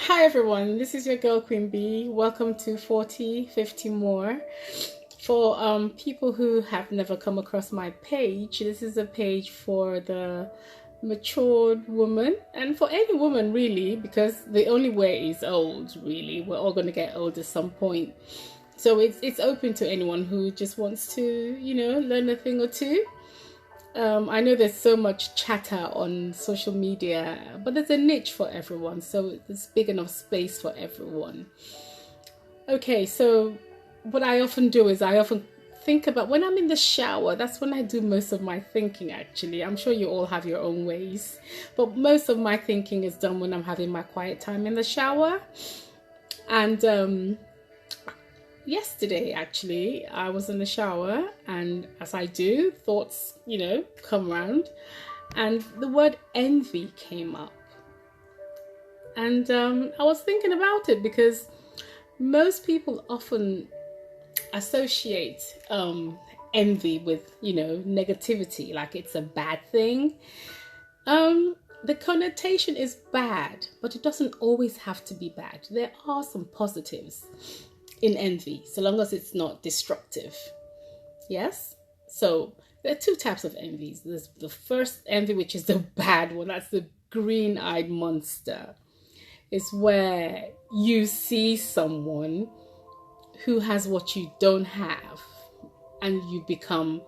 Hi everyone, this is your girl Queen B. Welcome to 40, 50 more. For people who have never come across my page, this is a page for the matured woman and for any woman really, because the only way is old really. We're all going to get old at some point. So it's open to anyone who just wants to, learn a thing or two. I know there's so much chatter on social media, but there's a niche for everyone, so there's big enough space for everyone. Okay, so what I often do is I often think about when I'm in the shower. That's when I do most of my thinking, actually. I'm sure you all have your own ways, but most of my thinking is done when I'm having my quiet time in the shower. And yesterday actually I was in the shower, and as I do, thoughts come around, and the word envy came up. And I was thinking about it because most people often associate envy with negativity, like it's a bad thing. The connotation is bad, but it doesn't always have to be bad. There are some positives in envy, so long as it's not destructive. Yes? So there are two types of envies. There's the first envy, which is the bad one. That's the green-eyed monster. It's where you see someone who has what you don't have, and you become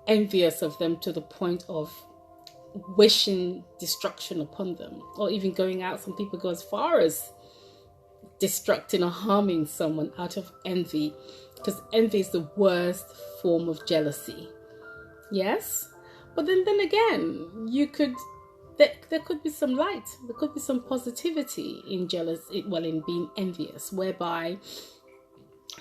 envious of them to the point of wishing destruction upon them, or even going out. Some people go as far as destructing or harming someone out of envy, because envy is the worst form of jealousy. Yes, but then again, there could be some light, there could be some positivity in in being envious, whereby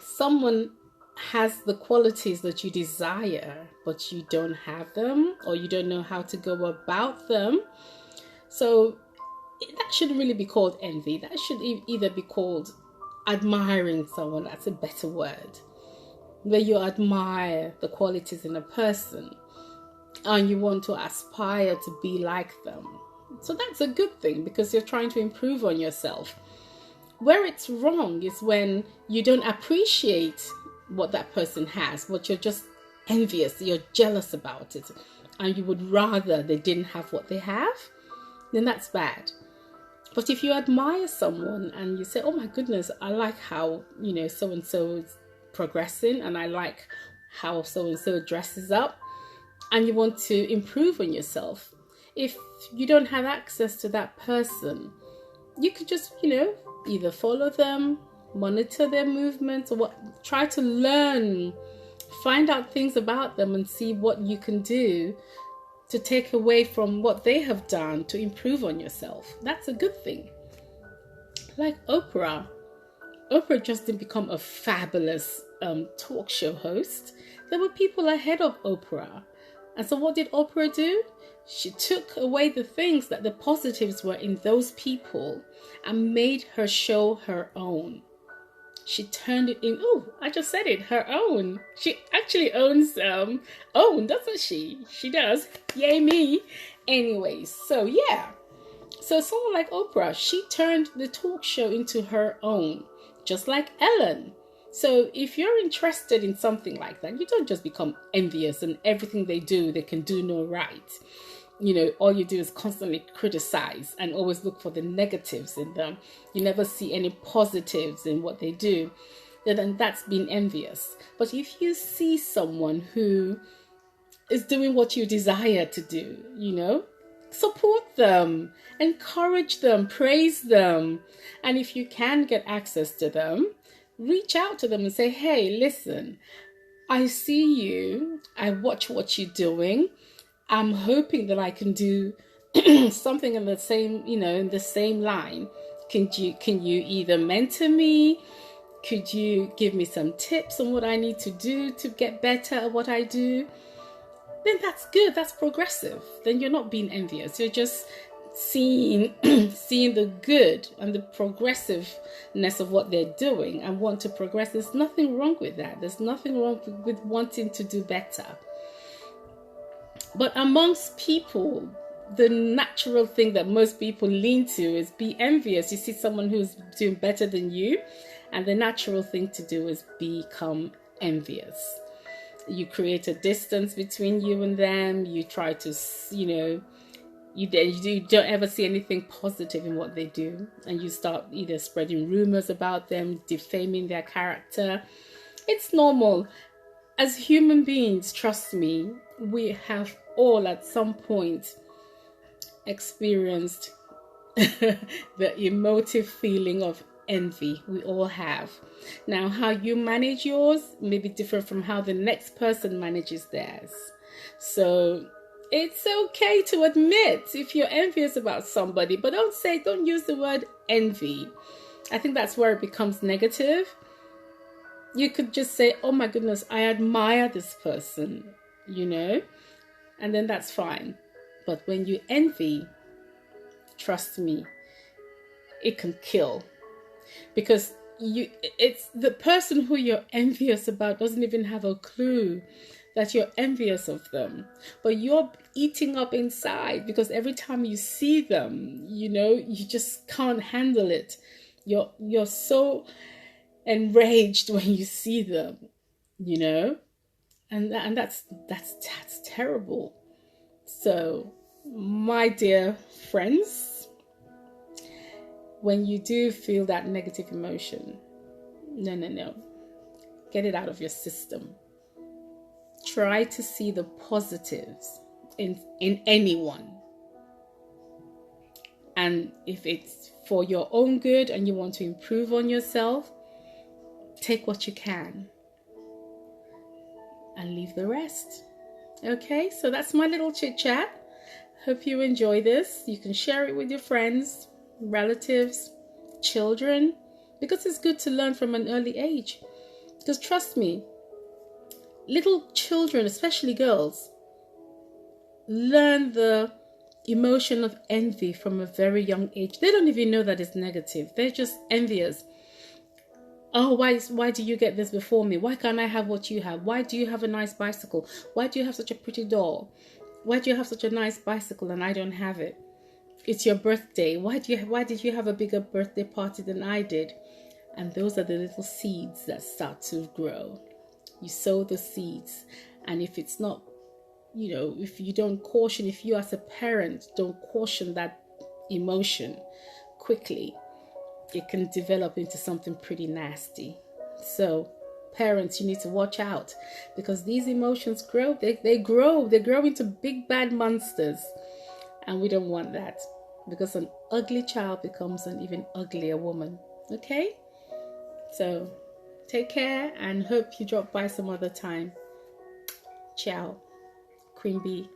someone has the qualities that you desire, but you don't have them, or you don't know how to go about them. So that shouldn't really be called envy. That should either be called admiring someone. That's a better word. Where you admire the qualities in a person and you want to aspire to be like them. So that's a good thing, because you're trying to improve on yourself. Where it's wrong is when you don't appreciate what that person has, but you're just envious, you're jealous about it, and you would rather they didn't have what they have. Then that's bad. But if you admire someone and you say, oh my goodness, I like how, so-and-so is progressing, and I like how so-and-so dresses up, and you want to improve on yourself. If you don't have access to that person, you could just, either follow them, monitor their movements, or try to learn, find out things about them and see what you can do to take away from what they have done to improve on yourself. That's a good thing. Like Oprah. Oprah just didn't become a fabulous talk show host. There were people ahead of Oprah. And so what did Oprah do? She took away the things that the positives were in those people and made her show her own. She turned it in. Oh, I just said it. Her own. She actually owns own, doesn't she? She does. Yay me. Anyways, so yeah. So someone like Oprah, she turned the talk show into her own, just like Ellen. So if you're interested in something like that, you don't just become envious and everything they do, they can do no right. All you do is constantly criticize and always look for the negatives in them. You never see any positives in what they do. Then that's being envious. But if you see someone who is doing what you desire to do, support them, encourage them, praise them. And if you can get access to them, reach out to them and say, hey, listen, I see you. I watch what you're doing. I'm hoping that I can do something in the same line. Can you either mentor me? Could you give me some tips on what I need to do to get better at what I do? Then that's good. That's progressive. Then you're not being envious. You're just seeing the good and the progressiveness of what they're doing and want to progress. There's nothing wrong with that. There's nothing wrong with wanting to do better. But amongst people the natural thing that most people lean to is be envious. You see someone who's doing better than you, and the natural thing to do is become envious. You create a distance between you and them. You try to, you don't ever see anything positive in what they do, and you start either spreading rumors about them, defaming their character. It's normal. As human beings, trust me, we have all at some point experienced the emotive feeling of envy. We all have. Now, how you manage yours may be different from how the next person manages theirs. So it's okay to admit if you're envious about somebody, but don't use the word envy. I think that's where it becomes negative. You could just say, oh my goodness, I admire this person, and then that's fine. But when you envy, trust me, it can kill. Because it's the person who you're envious about doesn't even have a clue that you're envious of them. But you're eating up inside because every time you see them, you just can't handle it. You're so enraged when you see them, and that's terrible. So, my dear friends, when you do feel that negative emotion, no, get it out of your system. Try to see the positives in anyone. And if it's for your own good and you want to improve on yourself, take what you can and leave the rest. Okay, so that's my little chit chat. Hope you enjoy this. You can share it with your friends, relatives, children, because it's good to learn from an early age. Because trust me, little children, especially girls, learn the emotion of envy from a very young age. They don't even know that it's negative. They're just envious. Oh, why do you get this before me? Why can't I have what you have? Why do you have a nice bicycle? Why do you have such a pretty doll? Why do you have such a nice bicycle and I don't have it? It's your birthday. Why did you have a bigger birthday party than I did? And those are the little seeds that start to grow. You sow the seeds, and if it's not, if you don't caution, if you as a parent don't caution that emotion quickly, it can develop into something pretty nasty. So parents, you need to watch out, because these emotions grow. They grow into big bad monsters, and we don't want that, because an ugly child becomes an even uglier woman. Okay, so take care and hope you drop by some other time. Ciao, Queen Bee.